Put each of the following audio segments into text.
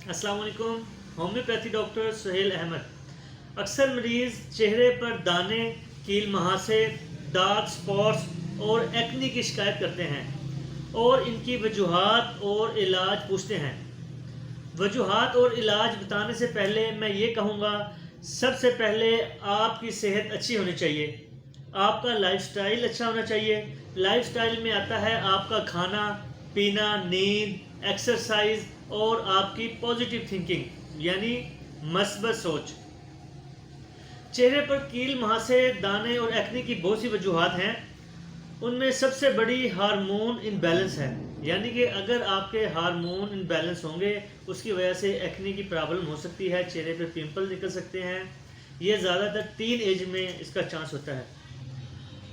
السلام علیکم. Homeopathy doctor Sohail Ahmed. اکثر مریض چہرے پر دانے، کیل مہاسے، ڈارک سپاٹس اور ایکنی کی شکایت کرتے ہیں اور ان کی وجوہات اور علاج پوچھتے ہیں. وجوہات اور علاج بتانے سے پہلے میں یہ کہوں گا، سب سے پہلے آپ کی صحت اچھی ہونی چاہیے. آپ کا لائف سٹائل اچھا ہونا چاہیے. لائف سٹائل میں آتا ہے آپ کا کھانا پینا، نیند، ایکسرسائز اور آپ کی پازیٹیو تھنکنگ یعنی مثبت سوچ. چہرے پر کیل مہاسے، دانے اور ایکنی کی بہت سی وجوہات ہیں. ان میں سب سے بڑی ہارمون ان بیلنس ہے، یعنی کہ اگر آپ کے ہارمون ان بیلنس ہوں گے اس کی وجہ سے ایکنی کی پرابلم ہو سکتی ہے، چہرے پہ پمپل نکل سکتے ہیں. یہ زیادہ تر ٹین ایج میں اس کا چانس ہوتا ہے.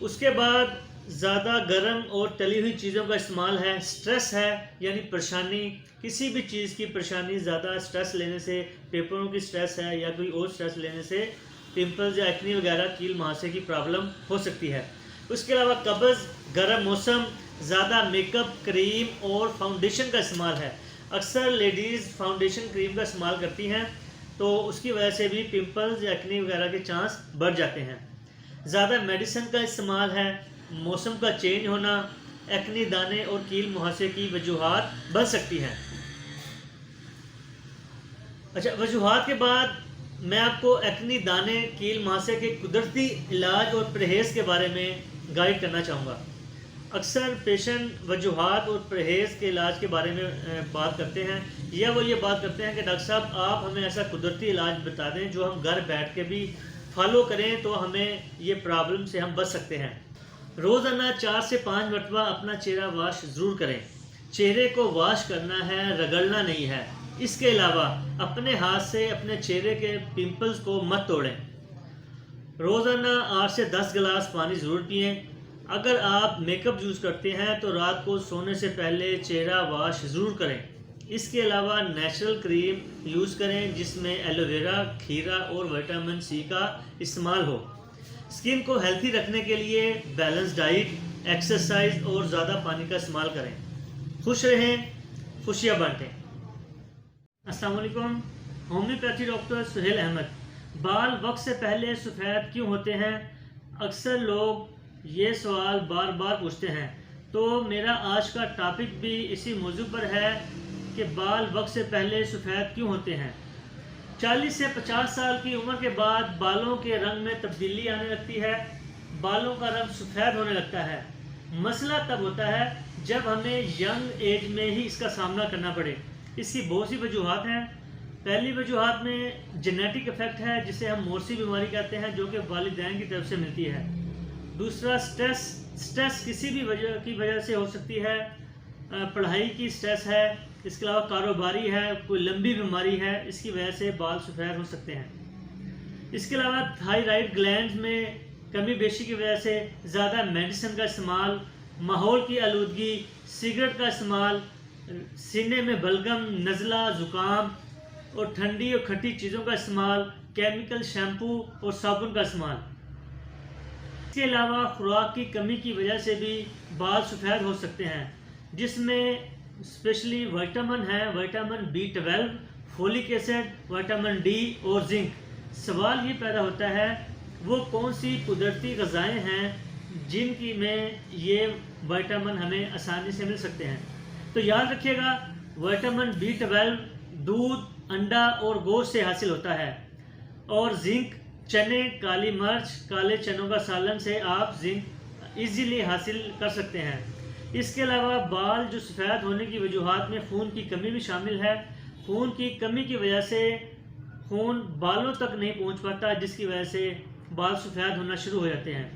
اس کے بعد زیادہ گرم اور تلی ہوئی چیزوں کا استعمال ہے. سٹریس ہے یعنی پریشانی، کسی بھی چیز کی پریشانی، زیادہ سٹریس لینے سے، پیپروں کی سٹریس ہے یا کوئی اور سٹریس لینے سے پمپلز یا ایکنی وغیرہ کیل مہاسے کی پرابلم ہو سکتی ہے. اس کے علاوہ قبض، گرم موسم، زیادہ میک اپ، کریم اور فاؤنڈیشن کا استعمال ہے. اکثر لیڈیز فاؤنڈیشن کریم کا استعمال کرتی ہیں تو اس کی وجہ سے بھی پمپلز یا ایکنی وغیرہ کے چانس بڑھ جاتے ہیں. زیادہ میڈیسن کا استعمال ہے. موسم کا چینج ہونا ایکنی، دانے اور کیل مہاسے کی وجوہات بن سکتی ہیں. اچھا، وجوہات کے بعد میں آپ کو ایکنی، دانے، کیل مہاسے کے قدرتی علاج اور پرہیز کے بارے میں گائیڈ کرنا چاہوں گا. اکثر پیشنٹ وجوہات اور پرہیز کے علاج کے بارے میں بات کرتے ہیں، یا وہ یہ بات کرتے ہیں کہ ڈاکٹر صاحب آپ ہمیں ایسا قدرتی علاج بتا دیں جو ہم گھر بیٹھ کے بھی فالو کریں تو ہمیں یہ پرابلم سے ہم بچ سکتے ہیں. روزانہ 4 سے 5 مرتبہ اپنا چہرہ واش ضرور کریں. چہرے کو واش کرنا ہے، رگڑنا نہیں ہے. اس کے علاوہ اپنے ہاتھ سے اپنے چہرے کے پمپلز کو مت توڑیں. روزانہ 8 سے 10 گلاس پانی ضرور پئیں. اگر آپ میک اپ یوز کرتے ہیں تو رات کو سونے سے پہلے چہرہ واش ضرور کریں. اس کے علاوہ نیچرل کریم یوز کریں جس میں ایلو ویرا، کھیرا اور وٹامن سی کا استعمال ہو. اسکن کو ہیلتھی رکھنے کے لیے بیلنس ڈائٹ، ایکسرسائز اور زیادہ پانی کا استعمال کریں. خوش رہیں، خوشیاں بانٹیں. السلام علیکم. Homeopathy doctor Sohail Ahmed. بال وقت سے پہلے سفید کیوں ہوتے ہیں؟ اکثر لوگ یہ سوال بار بار پوچھتے ہیں، تو میرا آج کا ٹاپک بھی اسی موضوع پر ہے کہ بال وقت سے پہلے سفید کیوں ہوتے ہیں. 40 سے 50 سال کی عمر کے بعد بالوں کے رنگ میں تبدیلی آنے لگتی ہے، بالوں کا رنگ سفید ہونے لگتا ہے. مسئلہ تب ہوتا ہے جب ہمیں ینگ ایج میں ہی اس کا سامنا کرنا پڑے. اس کی بہت سی وجوہات ہیں. پہلی وجوہات میں جینیٹک افیکٹ ہے جسے ہم مورسی بیماری کہتے ہیں، جو کہ والدین کی طرف سے ملتی ہے. دوسرا سٹریس کسی بھی وجہ سے ہو سکتی ہے. پڑھائی کی سٹریس ہے. اس کے علاوہ کاروباری ہے، کوئی لمبی بیماری ہے، اس کی وجہ سے بال سفید ہو سکتے ہیں. اس کے علاوہ تھائرائیڈ گلینڈز میں کمی بیشی کی وجہ سے، زیادہ میڈیسن کا استعمال، ماحول کی آلودگی، سگریٹ کا استعمال، سینے میں بلغم، نزلہ، زکام اور ٹھنڈی اور کھٹی چیزوں کا استعمال، کیمیکل شیمپو اور صابن کا استعمال. اس کے علاوہ خوراک کی کمی کی وجہ سے بھی بال سفید ہو سکتے ہیں، جس میں اسپیشلی وٹامن ہے، vitamin B12، folic acid, vitamin D اور زنک. سوال یہ پیدا ہوتا ہے وہ کون سی قدرتی غذائیں ہیں جن کی میں یہ وٹامن ہمیں آسانی سے مل سکتے ہیں. تو یاد رکھیے گا، وٹامن B12 دودھ، انڈا اور گوشت سے حاصل ہوتا ہے، اور زنک چنے، کالی مرچ، کالے چنوں کا سالن سے آپ زنک ایزیلی حاصل کر سکتے ہیں. اس کے علاوہ بال جو سفید ہونے کی وجوہات میں خون کی کمی بھی شامل ہے. خون کی کمی کی وجہ سے خون بالوں تک نہیں پہنچ پاتا، جس کی وجہ سے بال سفید ہونا شروع ہو جاتے ہیں.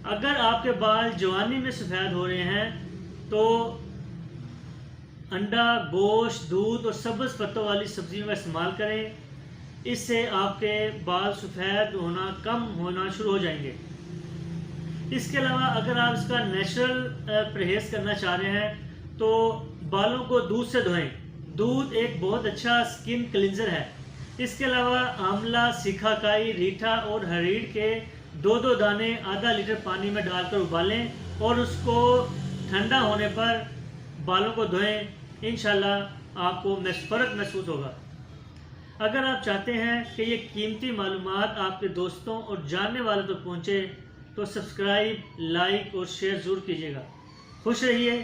اگر آپ کے بال جوانی میں سفید ہو رہے ہیں تو انڈا، گوشت، دودھ اور سبز پتوں والی سبزیوں کا استعمال کریں. اس سے آپ کے بال سفید ہونا کم ہونا شروع ہو جائیں گے. اس کے علاوہ اگر آپ اس کا نیچرل پرہیز کرنا چاہ رہے ہیں تو بالوں کو دودھ سے دھوئیں. دودھ ایک بہت اچھا سکن کلینزر ہے. اس کے علاوہ آملہ، سیکھا کائی، ریٹھا اور ہریڑ کے 2 دانے آدھا لیٹر پانی میں ڈال کر ابالیں اور اس کو ٹھنڈا ہونے پر بالوں کو دھوئیں. انشاءاللہ آپ کو فرق محسوس ہوگا۔ اگر آپ چاہتے ہیں کہ یہ قیمتی معلومات آپ کے دوستوں اور جاننے والوں تک پہنچے تو سبسکرائب، لائک اور شیئر ضرور کیجیے گا۔ خوش رہیے۔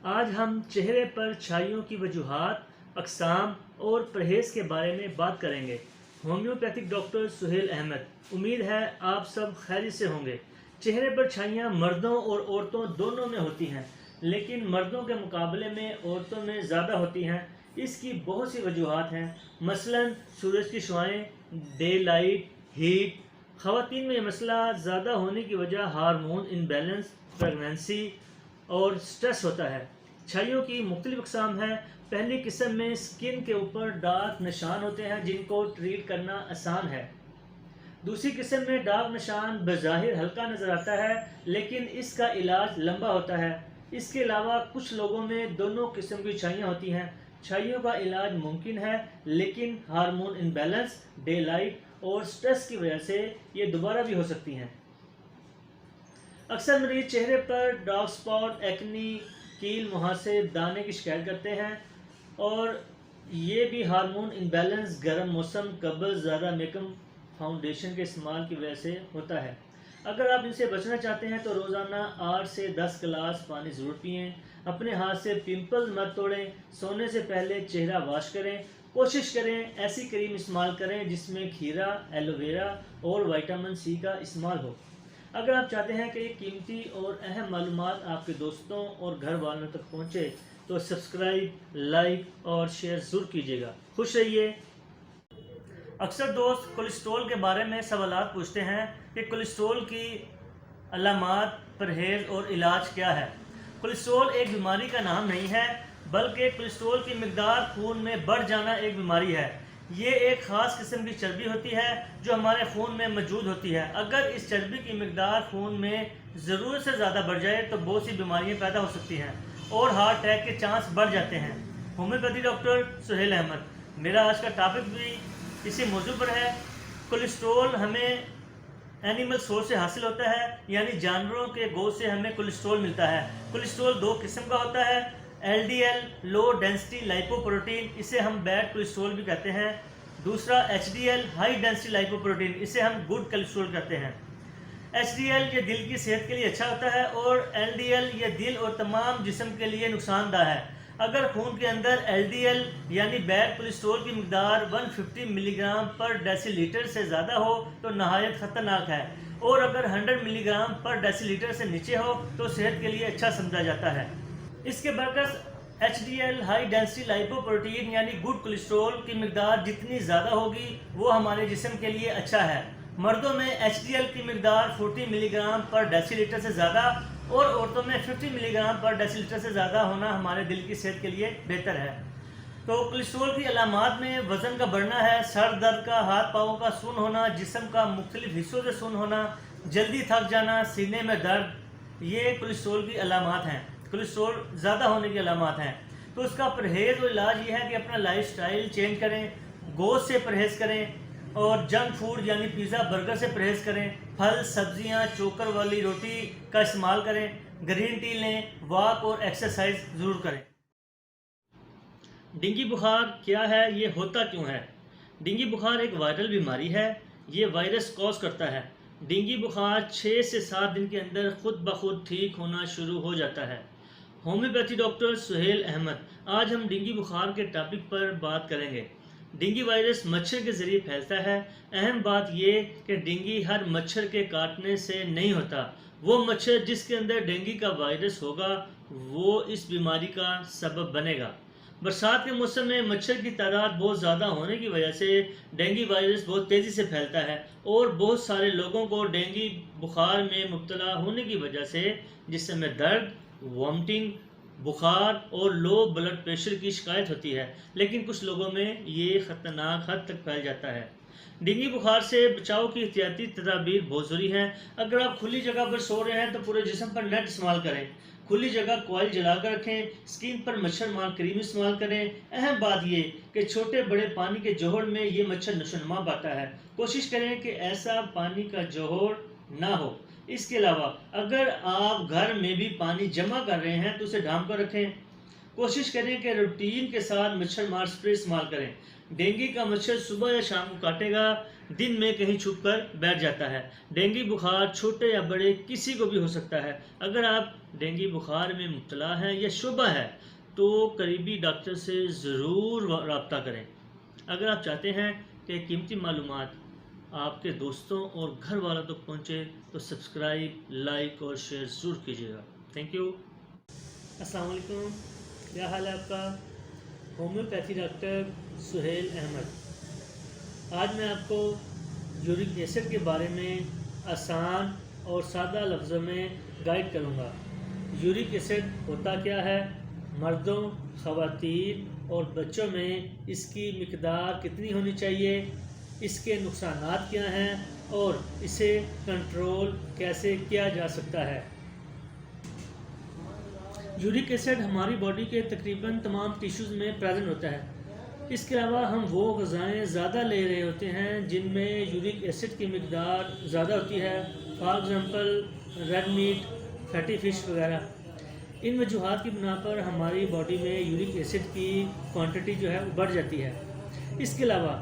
آج ہم چہرے پر چھائیوں کی وجوہات، اقسام اور پرہیز کے بارے میں بات کریں گے۔ Homeopathic doctor Sohail Ahmed. امید ہے آپ سب خیریت سے ہوں گے۔ چہرے پر چھائیاں مردوں اور عورتوں دونوں میں ہوتی ہیں، لیکن مردوں کے مقابلے میں عورتوں میں زیادہ ہوتی ہیں۔ اس کی بہت سی وجوہات ہیں، مثلاً سورج کی شعاعیں، ڈے لائٹ، ہیٹ۔ خواتین میں یہ مسئلہ زیادہ ہونے کی وجہ ہارمون امبیلنس، پریگنینسی اور سٹریس ہوتا ہے۔ چھائیوں کی مختلف اقسام ہیں۔ پہلی قسم میں سکن کے اوپر ڈارک نشان ہوتے ہیں جن کو ٹریٹ کرنا آسان ہے۔ دوسری قسم میں ڈارک نشان بظاہر ہلکا نظر آتا ہے، لیکن اس کا علاج لمبا ہوتا ہے۔ اس کے علاوہ کچھ لوگوں میں دونوں قسم کی چھائیاں ہوتی ہیں۔ چھائیوں کا علاج ممکن ہے، لیکن ہارمون امبیلنس، ڈے لائٹ اور سٹریس کی وجہ سے یہ دوبارہ بھی ہو سکتی ہیں۔ اکثر مریض چہرے پر ڈارک سپاٹ، ایکنی، کیل مہاسے، دانے کی شکایت کرتے ہیں، اور یہ بھی ہارمون امبیلنس، گرم موسم، قبض، زیادہ میک اپ، فاؤنڈیشن کے استعمال کی وجہ سے ہوتا ہے۔ اگر آپ ان سے بچنا چاہتے ہیں تو روزانہ 8 سے 10 گلاس پانی ضرور پئیں۔ اپنے ہاتھ سے پمپل مت توڑیں۔ سونے سے پہلے چہرہ واش کریں۔ کوشش کریں ایسی کریم استعمال کریں جس میں کھیرا، ایلو ویرا اور وٹامن سی کا استعمال ہو۔ اگر آپ چاہتے ہیں کہ یہ قیمتی اور اہم معلومات آپ کے دوستوں اور گھر والوں تک پہنچے تو سبسکرائب، لائک اور شیئر ضرور کیجیے گا۔ خوش رہیے۔ اکثر دوست کولیسٹرول کے بارے میں سوالات پوچھتے ہیں کہ کولیسٹرول کی علامات، پرہیز اور علاج کیا ہے۔ کولیسٹرول ایک بیماری کا نام نہیں ہے، بلکہ کولیسٹرول کی مقدار خون میں بڑھ جانا ایک بیماری ہے۔ یہ ایک خاص قسم کی چربی ہوتی ہے جو ہمارے خون میں موجود ہوتی ہے۔ اگر اس چربی کی مقدار خون میں ضرورت سے زیادہ بڑھ جائے تو بہت سی بیماریاں پیدا ہو سکتی ہیں اور ہارٹ اٹیک کے چانس بڑھ جاتے ہیں۔ Homeopathy doctor Sohail Ahmed. میرا آج کا ٹاپک بھی اسی موضوع پر ہے۔ کولیسٹرول ہمیں اینیمل سورس سے حاصل ہوتا ہے، یعنی جانوروں کے گوشت سے ہمیں کولیسٹرول ملتا ہے۔ کولیسٹرول 2 قسم کا ہوتا ہے، L D L low density lipoprotein, اسے ہم بیڈ کولیسٹرول بھی کہتے ہیں۔ دوسرا H D L high density lipoprotein, اسے ہم گڈ کولیسٹرول کہتے ہیں۔ ایچ ڈی ایل یہ دل کی صحت کے لیے اچھا ہوتا ہے، اور ایل ڈی ایل یہ دل اور تمام جسم کے لیے نقصان دہ ہے۔ اگر خون کے اندر ایل ڈی ایل یعنی بیڈ کولیسٹرول کی مقدار 150 ملی گرام پر ڈیسی لیٹر سے زیادہ ہو تو نہایت خطرناک ہے، اور اگر 100 ملی گرام پر ڈیسی لیٹر سے نیچے ہو تو صحت کے لیے اچھا سمجھا جاتا ہے۔ اس کے برعکس H D L high density lipoprotein یعنی گڈ کولیسٹرول کی مقدار جتنی زیادہ ہوگی وہ ہمارے جسم کے لیے اچھا ہے۔ مردوں میں ایچ ڈی ایل کی مقدار 40 ملی گرام پر ڈیسی لیٹر سے زیادہ اور عورتوں میں 50 ملی گرام پر ڈیسی لیٹر سے زیادہ ہونا ہمارے دل کی صحت کے لیے بہتر ہے۔ تو کولیسٹرول کی علامات میں وزن کا بڑھنا ہے، سر درد کا، ہاتھ پاؤں کا سن ہونا، جسم کا مختلف حصوں سے سن ہونا، جلدی تھک جانا، سینے میں درد، یہ کولیسٹرول کی علامات ہیں، کولیسٹرول زیادہ ہونے کی علامات ہیں۔ تو اس کا پرہیز اور علاج یہ ہے کہ اپنا لائف سٹائل چینج کریں، گوشت سے پرہیز کریں اور جنک فوڈ یعنی پیزا برگر سے پرہیز کریں، پھل، سبزیاں، چوکر والی روٹی کا استعمال کریں، گرین ٹی لیں، واک اور ایکسرسائز ضرور کریں۔ ڈینگی بخار کیا ہے؟ یہ ہوتا کیوں ہے؟ ڈینگی بخار ایک وائرل بیماری ہے، یہ وائرس کوز کرتا ہے۔ ڈینگی بخار 6 سے 7 دن کے اندر خود بخود ٹھیک ہونا شروع ہو جاتا ہے۔ Homeopathy doctor Sohail Ahmed. آج ہم ڈینگی بخار کے ٹاپک پر بات کریں گے۔ ڈینگی وائرس مچھر کے ذریعے پھیلتا ہے۔ اہم بات یہ کہ ڈینگی ہر مچھر کے کاٹنے سے نہیں ہوتا۔ وہ مچھر جس کے اندر ڈینگی کا وائرس ہوگا وہ اس بیماری کا سبب بنے گا۔ برسات کے موسم میں مچھر کی تعداد بہت زیادہ ہونے کی وجہ سے ڈینگی وائرس بہت تیزی سے پھیلتا ہے، اور بہت سارے لوگوں کو ڈینگی بخار میں مبتلا ہونے کی وجہ سے جسم میں درد، وامٹنگ، بخار اور لو بلڈ پریشر کی شکایت ہوتی ہے، لیکن کچھ لوگوں میں یہ خطرناک حد تک پھیل جاتا ہے۔ ڈینگی بخار سے بچاؤ کی احتیاطی تدابیر بہت ضروری ہیں۔ اگر آپ کھلی جگہ پر سو رہے ہیں تو پورے جسم پر نیٹ استعمال کریں، کھلی جگہ کوائل جلا کر رکھیں، اسکن پر مچھر مار کریم استعمال کریں۔ اہم بات یہ کہ چھوٹے بڑے پانی کے جوہر میں یہ مچھر نشو نما پاتا ہے، کوشش کریں کہ ایسا پانی کا جوہر نہ ہو اس کے علاوہ اگر آپ گھر میں بھی پانی جمع کر رہے ہیں تو اسے ڈھانپ کر رکھیں۔ کوشش کریں کہ روٹین کے ساتھ مچھر مار سپرے استعمال کریں۔ ڈینگی کا مچھر صبح یا شام کو کاٹے گا، دن میں کہیں چھپ کر بیٹھ جاتا ہے۔ ڈینگی بخار چھوٹے یا بڑے کسی کو بھی ہو سکتا ہے۔ اگر آپ ڈینگی بخار میں مبتلا ہیں یا شبہ ہے تو قریبی ڈاکٹر سے ضرور رابطہ کریں۔ اگر آپ چاہتے ہیں کہ قیمتی معلومات آپ کے دوستوں اور گھر والوں تک پہنچے تو سبسکرائب، لائک اور شیئر ضرور کیجیے گا۔ Thank you. السلام علیکم، کیا حال ہے آپ کا؟ Homeopathy doctor Sohail Ahmed. آج میں آپ کو یورک ایسڈ کے بارے میں آسان اور سادہ لفظوں میں گائیڈ کروں گا۔ یورک ایسڈ ہوتا کیا ہے، مردوں، خواتین اور بچوں میں اس کی مقدار کتنی ہونی چاہیے، اس کے نقصانات کیا ہیں اور اسے کنٹرول کیسے کیا جا سکتا ہے۔ یورک ایسڈ ہماری باڈی کے تقریباً تمام ٹیشوز میں پریزنٹ ہوتا ہے۔ اس کے علاوہ ہم وہ غذائیں زیادہ لے رہے ہوتے ہیں جن میں یورک ایسڈ کی مقدار زیادہ ہوتی ہے، for example red meat, fatty fish وغیرہ۔ ان وجوہات کی بنا پر ہماری باڈی میں یورک ایسڈ کی کوانٹٹی جو ہے وہ بڑھ جاتی ہے۔ اس کے علاوہ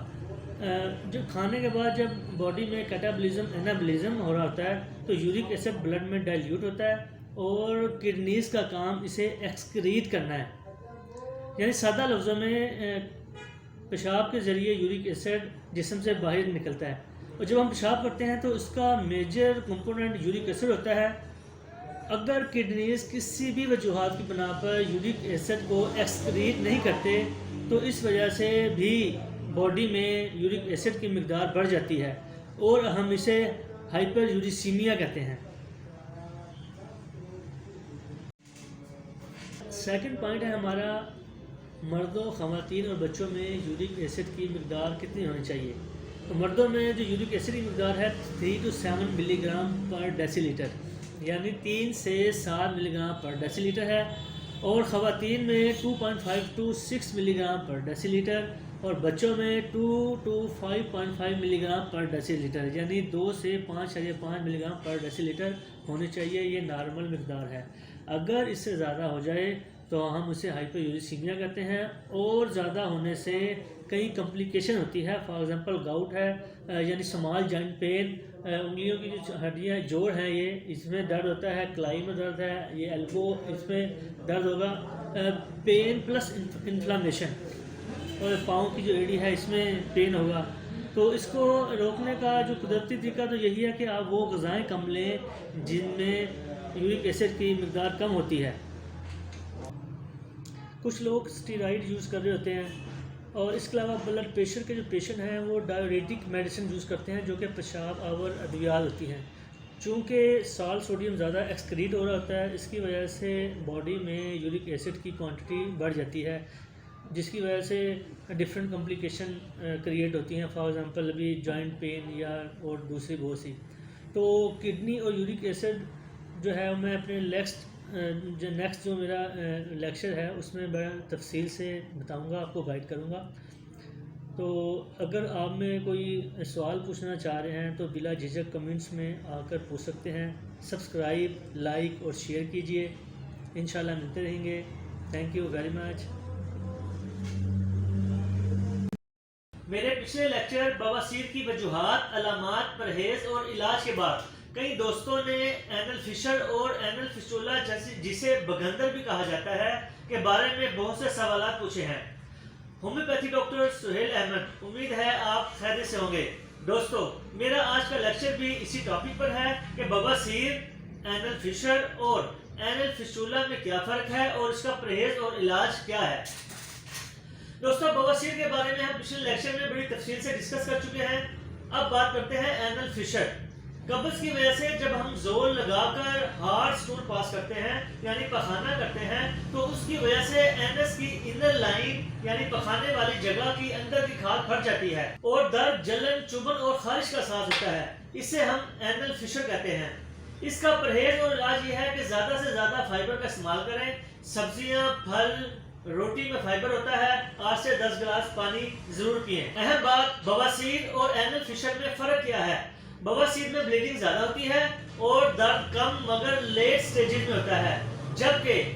جو کھانے کے بعد جب باڈی میں کیٹابولزم انابولزم ہو رہا ہوتا ہے تو یورک ایسڈ بلڈ میں ڈائلیوٹ ہوتا ہے اور کڈنیز کا کام اسے ایکسکریٹ کرنا ہے۔ یعنی سادہ لفظوں میں پیشاب کے ذریعے یورک ایسڈ جسم سے باہر نکلتا ہے، اور جب ہم پیشاب کرتے ہیں تو اس کا میجر کمپوننٹ یورک ایسڈ ہوتا ہے۔ اگر کڈنیز کسی بھی وجوہات کی بنا پر یورک ایسڈ کو ایکسکریٹ نہیں کرتے تو اس وجہ سے بھی باڈی میں یورک ایسڈ کی مقدار بڑھ جاتی ہے اور ہم اسے ہائپر یوریسیمیا کہتے ہیں۔ سیکنڈ پوائنٹ ہے ہمارا، مردوں، خواتین اور بچوں میں یورک ایسڈ کی مقدار کتنی ہونی چاہیے۔ تو مردوں میں جو یورک ایسڈ کی مقدار ہے 3 to 7 ملی گرام پر ڈیسی لیٹر، یعنی 3 سے 7 ملی گرام پر ڈیسی لیٹر ہے، اور خواتین میں 2.5 to 6 ملی گرام پر ڈیسی لیٹر، اور بچوں میں 2 to 5.5 ملی گرام پر ڈیسی لیٹر، یعنی 2 سے 5.5 ملی گرام پر ڈیسی لیٹر ہونی چاہیے۔ یہ نارمل مقدار ہے۔ اگر اس سے زیادہ ہو جائے تو ہم اسے ہائپر یوریسیمیا کہتے ہیں، اور زیادہ ہونے سے کئی کمپلیکیشن ہوتی ہے۔ فار ایگزامپل گاؤٹ ہے، یعنی اسمال جوائنٹ پین، انگلیوں کی جو ہڈیاں جوڑ ہیں یہ اس میں درد ہوتا ہے، کلائی میں درد ہے، یہ ایلبو اس میں درد ہوگا، پین پلس انفلامیشن، اور پاؤں کی جو ایڑی ہے اس میں پین ہوگا۔ تو اس کو روکنے کا جو قدرتی طریقہ تو یہی ہے کہ آپ وہ غذائیں کم لیں جن میں یورک ایسڈ کی مقدار کم ہوتی ہے۔ کچھ لوگ اسٹیرائڈ یوز کر رہے ہوتے ہیں، اور اس کے علاوہ بلڈ پریشر کے جو پیشنٹ ہیں وہ ڈائیوریٹک میڈیسن یوز کرتے ہیں جو کہ پیشاب آور ادویات ہوتی ہیں۔ چونکہ سالٹ سوڈیم زیادہ ایکسکریٹ ہو رہا ہوتا ہے، اس کی وجہ سے باڈی میں یورک ایسڈ کی کوانٹٹی بڑھ جاتی ہے، جس کی وجہ سے ڈفرینٹ کمپلیکیشن کریٹ ہوتی ہیں، فار ایگزامپل ابھی جوائنٹ پین یا اور دوسری بہت سی۔ تو کڈنی اور یورک ایسڈ جو ہے میں اپنے نیکسٹ جو میرا لیکچر ہے اس میں بڑا تفصیل سے بتاؤں گا، آپ کو گائیڈ کروں گا۔ تو اگر آپ میں کوئی سوال پوچھنا چاہ رہے ہیں تو بلا جھجک کمنٹس میں آ کر پوچھ سکتے ہیں۔ سبسکرائب، لائک اور شیئر کیجئے۔ انشاءاللہ ملتے رہیں گے۔ Thank you very much. میرے پچھلے لیکچر بواسیر کی وجوہات، علامات، پرہیز اور علاج کے بعد کئی دوستوں نے اینل فشر اور اینل فسٹولا جسے بگندر بھی کہا جاتا ہے کے بارے میں بہت سے سوالات پوچھے ہیں۔ ہومیوپیتھی ڈاکٹر سہیل احمد، امید ہے آپ خیریت سے ہوں گے۔ دوستو، میرا آج کا لیکچر بھی اسی ٹاپک پر ہے کہ بواسیر، اینل فشر اور اینل فسٹولا میں کیا فرق ہے اور اس کا پرہیز اور علاج کیا ہے۔ دوستو، بواسیر کے بارے میں ہم پچھلے لیکچر میں بڑی تفصیل سے ڈسکس کر چکے ہیں۔ اب بات کرتے ہیں اینل فشر۔ قبض کی وجہ سے جب ہم زور لگا کر ہارڈ سٹول پاس کرتے ہیں یعنی پخانہ کرتے ہیں تو اس کی وجہ سے اینس کی انر لائن یعنی پخانے والی جگہ کی اندر کی کھال پھٹ جاتی ہے اور درد، جلن، چبھن اور خارش کا احساس ہوتا ہے۔ اسے ہم اینل فشر کہتے ہیں۔ اس کا پرہیز اور علاج یہ ہے کہ زیادہ سے زیادہ فائبر کا استعمال کریں۔ سبزیاں، پھل، روٹی میں فائبر ہوتا ہے۔ 8 سے 10 گلاس پانی ضرور پئیں۔ اہم بات، بواسیر اور اینل فشر میں فرق کیا ہے؟ بواسیر میں بلیڈنگ زیادہ ہوتی ہے اور درد کم مگر لیٹ سٹیجز میں ہوتا ہے، جبکہ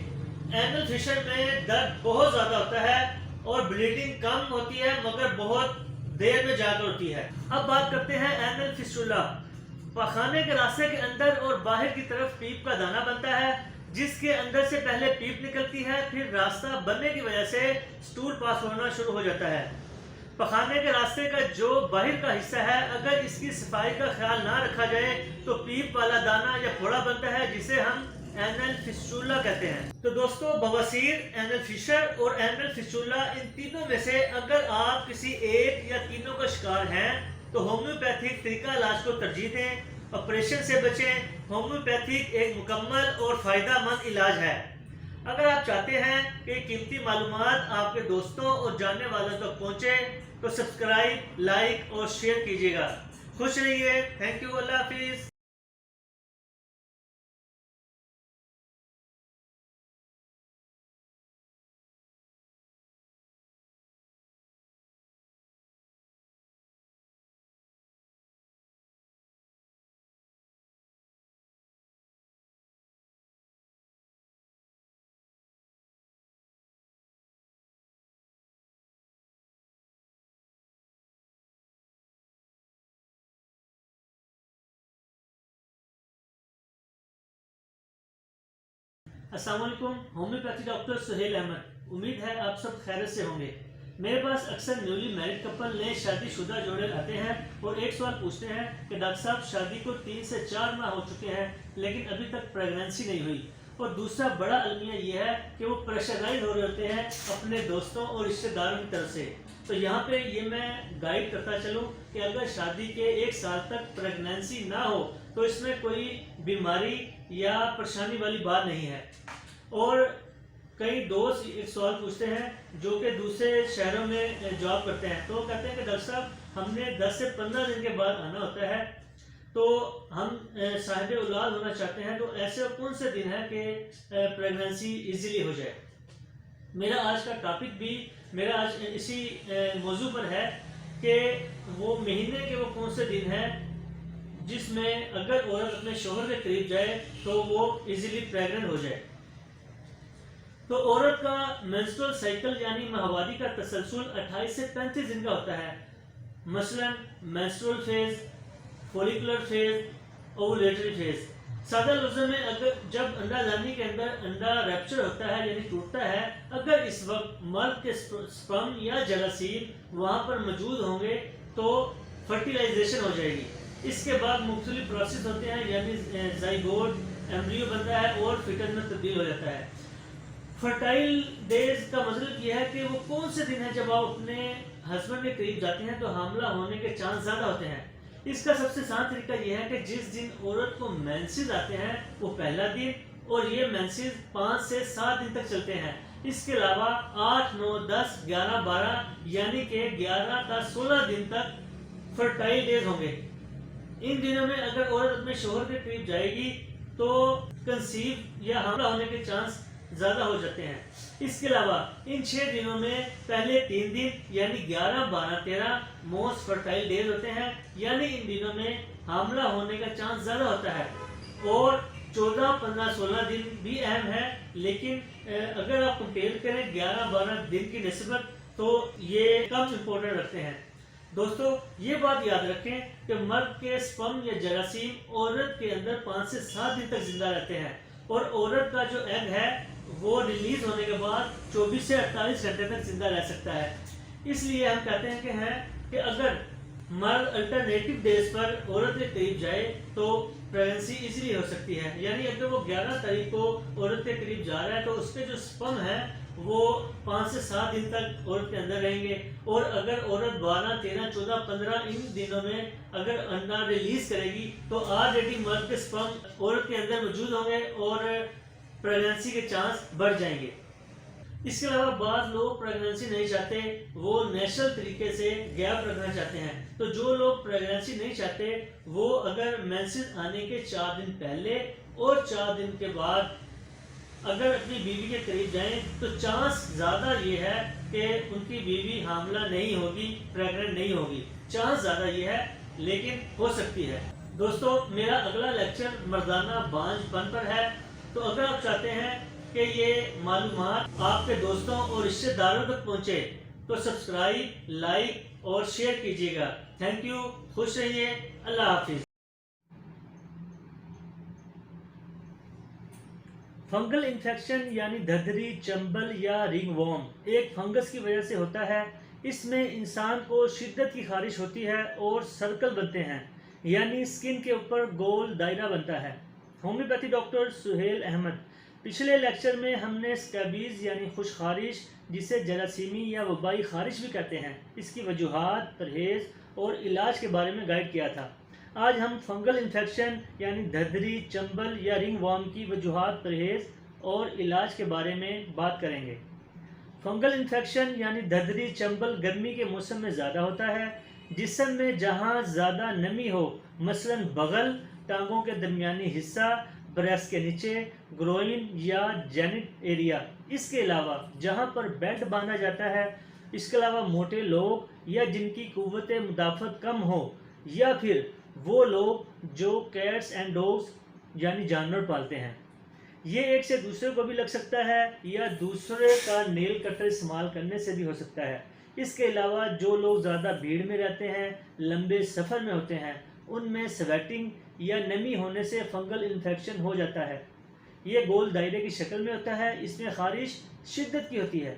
اینل فشر میں درد بہت زیادہ ہوتا ہے اور بلیڈنگ کم ہوتی ہے مگر بہت دیر میں جا کر ہوتی ہے۔ اب بات کرتے ہیں اینل فسٹولا۔ پاخانے کے راستے کے اندر اور باہر کی طرف پیپ کا دانہ بنتا ہے، جس کے اندر سے پہلے پیپ نکلتی ہے، پھر راستہ بننے کی وجہ سے سٹول پاس ہونا شروع ہو جاتا ہے۔ پخانے کے راستے کا جو باہر کا حصہ ہے، اگر اس کی صفائی کا خیال نہ رکھا جائے تو پیپ والا دانہ یا پھوڑا بنتا ہے، جسے ہم اینل فسٹولا کہتے ہیں۔ تو دوستو، بواسیر، اینل فشر اور اینل فسٹولا، ان تینوں میں سے اگر آپ کسی ایک یا تینوں کا شکار ہیں تو ہومیوپیتھک طریقہ علاج کو ترجیح دیں، آپریشن سے بچیں۔ ہومیوپیتھک ایک مکمل اور فائدہ مند علاج ہے۔ اگر آپ چاہتے ہیں کہ قیمتی معلومات آپ کے دوستوں اور جاننے والوں تک پہنچے تو سبسکرائب، لائک اور شیئر کیجیے گا۔ خوش رہیے۔ Thank you. اللہ حافظ۔ السلام علیکم، ہومیوپیتھی ڈاکٹر سہیل احمد۔ امید ہے آپ سب خیریت سے ہوں گے۔ میرے پاس اکثر نیولی میرڈ کپل نئے شادی شدہ جوڑے آتے ہیں اور ایک سوال پوچھتے ہیں کہ ڈاکٹر صاحب، شادی کو 3 سے 4 ماہ ہو چکے ہیں لیکن ابھی تک پریگننسی نہیں ہوئی، اور دوسرا بڑا المیہ یہ ہے کہ وہ پریشرائز ہو رہے ہوتے ہیں اپنے دوستوں اور رشتہ داروں کی طرف سے۔ تو یہاں پہ یہ میں گائیڈ کرتا چلوں کہ اگر شادی کے 1 سال تک پریگننسی نہ ہو تو اس میں کوئی بیماری یا پریشانی والی بات نہیں ہے۔ اور کئی دوست ایک سوال پوچھتے ہیں جو کہ دوسرے شہروں میں جاب کرتے ہیں، تو کہتے ہیں کہ ڈاکٹر صاحب، ہم نے 10 سے 15 دن کے بعد آنا ہوتا ہے، تو ہم صاحب اولاد ہونا چاہتے ہیں، تو ایسے کون سے دن ہے کہ پریگننسی ایزیلی ہو جائے؟ میرا آج کا ٹاپک بھی میرا آج اسی موضوع پر ہے کہ وہ مہینے کے وہ کون سے دن ہیں جس میں اگر عورت اپنے شوہر کے قریب جائے تو وہ ایزیلی پریگننٹ ہو جائے۔ تو عورت کا مینسٹرل سائیکل یعنی ماہواری کا تسلسل 28 سے 35 دن کا ہوتا ہے، مثلا مینسٹرل فیز، فولیکولر فیز، اوولیٹری فیز۔ سادہ لفظوں میں اگر جب انڈا دانی کے اندر انڈا ریپچر ہوتا ہے یعنی ٹوٹتا ہے، اگر اس وقت مرد کے سپرم یا جراثیم وہاں پر موجود ہوں گے تو فرٹیلائزیشن ہو جائے گی۔ اس کے بعد مختلف پروسیس ہوتے ہیں، یعنی زائگوٹ ایمبریو بنتا ہے اور فیٹس میں تبدیل ہو جاتا ہے۔ فرٹائل ڈیز کا مطلب یہ ہے کہ وہ کون سے دن ہیں جب آپ اپنے ہسبینڈ کے قریب جاتے ہیں تو حاملہ ہونے کے چانس زیادہ ہوتے ہیں۔ اس کا سب سے آسان طریقہ یہ ہے کہ جس دن عورت کو مینسز آتے ہیں وہ پہلا دن، اور یہ مینسز 5 سے 7 دن تک چلتے ہیں۔ اس کے علاوہ 8، 9، 10، 11، 12 یعنی کہ 11 تا 16 دن تک فرٹائل ڈیز ہوں گے۔ ان دنوں میں اگر عورت اپنے شوہر کے قریب جائے گی تو کنسیو یا حاملہ ہونے کے چانس زیادہ ہو جاتے ہیں۔ اس کے علاوہ ان 6 دنوں میں پہلے 3 دن یعنی 11، 12، 13 موسٹ فرٹائل ڈیز ہوتے ہیں، یعنی ان دنوں میں حاملہ ہونے کا چانس زیادہ ہوتا ہے۔ اور 14، 15، 16 دن بھی اہم ہے، لیکن اگر آپ کمپیئر کریں 11، 12 دن کی نسبت تو یہ کم امپورٹنٹ رکھتے ہیں۔ دوستو، یہ بات یاد رکھیں کہ مرد کے سپرم یا جراثیم عورت کے اندر 5 سے 7 دن تک زندہ رہتے ہیں، اور عورت کا جو ایگ ہے وہ ریلیز ہونے کے بعد 24 سے 48 گھنٹے تک زندہ رہ سکتا ہے۔ اس لیے ہم کہتے ہیں کہ اگر مرد الٹرنیٹو ڈیز پر عورت کے قریب جائے تو پریگننسی ایزیلی ہو سکتی ہے، یعنی اگر وہ 11 تاریخ کو عورت کے قریب جا رہا ہے تو اس کے جو سپرم ہے وہ 5 سے 7 دن تک عورت کے اندر رہیں گے، اور اگر عورت 12، 13، 14، 15 ان دنوں میں اگر انڈا ریلیز کرے گی تو آلریڈی مرد کے سپرم عورت کے اندر موجود ہوں گے اور پریگننسی کے چانس بڑھ جائیں گے۔ اس کے علاوہ بعض لوگ پریگننسی نہیں چاہتے، وہ نیچرل طریقے سے گیپ رکھنا چاہتے ہیں۔ تو جو لوگ پریگننسی نہیں چاہتے وہ اگر مینسز آنے کے 4 دن پہلے اور 4 دن کے بعد اگر اپنی بیوی کے قریب جائیں تو چانس زیادہ یہ ہے کہ ان کی بیوی حاملہ نہیں ہوگی، پریگننٹ نہیں ہوگی۔ چانس زیادہ یہ ہے، لیکن ہو سکتی ہے۔ دوستو میرا اگلا لیکچر مردانہ بانجھ پن پر ہے، تو اگر آپ چاہتے ہیں کہ یہ معلومات آپ کے دوستوں اور رشتہ داروں تک پہنچے تو سبسکرائب، لائک اور شیئر کیجیے گا۔ تھینک یو، خوش رہیے، اللہ حافظ۔ فنگل انفیکشن یعنی دھدری، چنبل یا رنگ ورم ایک فنگس کی وجہ سے ہوتا ہے۔ اس میں انسان کو شدت کی خارش ہوتی ہے اور سرکل بنتے ہیں، یعنی اسکن کے اوپر گول دائرہ بنتا ہے۔ Homeopathy doctor Sohail Ahmed. پچھلے لیکچر میں ہم نے اسکیبیز یعنی خشک خارش، جسے جراثیمی یا وبائی خارش بھی کہتے ہیں، اس کی وجوہات، پرہیز اور علاج کے بارے میں گائیڈ کیا تھا۔ آج ہم فنگل انفیکشن یعنی دھدری، چنبل یا رنگ ورم کی وجوہات، پرہیز اور علاج کے بارے میں بات کریں گے۔ فنگل انفیکشن یعنی دھدری، چنبل گرمی کے موسم میں زیادہ ہوتا ہے۔ جسم میں جہاں زیادہ نمی ہو، مثلا بغل، ٹانگوں کے درمیانی حصہ، بریسٹ کے نیچے، گروئن یا جینٹ ایریا۔ اس کے علاوہ جہاں پر بیلٹ باندھا جاتا ہے، اس کے علاوہ موٹے لوگ یا جن کی قوت مدافعت کم ہو، یا پھر وہ لوگ جو کیٹس اینڈ ڈاگز یعنی جانور پالتے ہیں۔ یہ ایک سے دوسرے کو بھی لگ سکتا ہے یا دوسرے کا نیل کٹر استعمال کرنے سے بھی ہو سکتا ہے۔ اس کے علاوہ جو لوگ زیادہ بھیڑ میں رہتے ہیں، لمبے سفر میں ہوتے ہیں، ان میں سویٹنگ یا نمی ہونے سے فنگل انفیکشن ہو جاتا ہے۔ یہ گول دائرے کی شکل میں ہوتا ہے، اس میں خارش شدت کی ہوتی ہے۔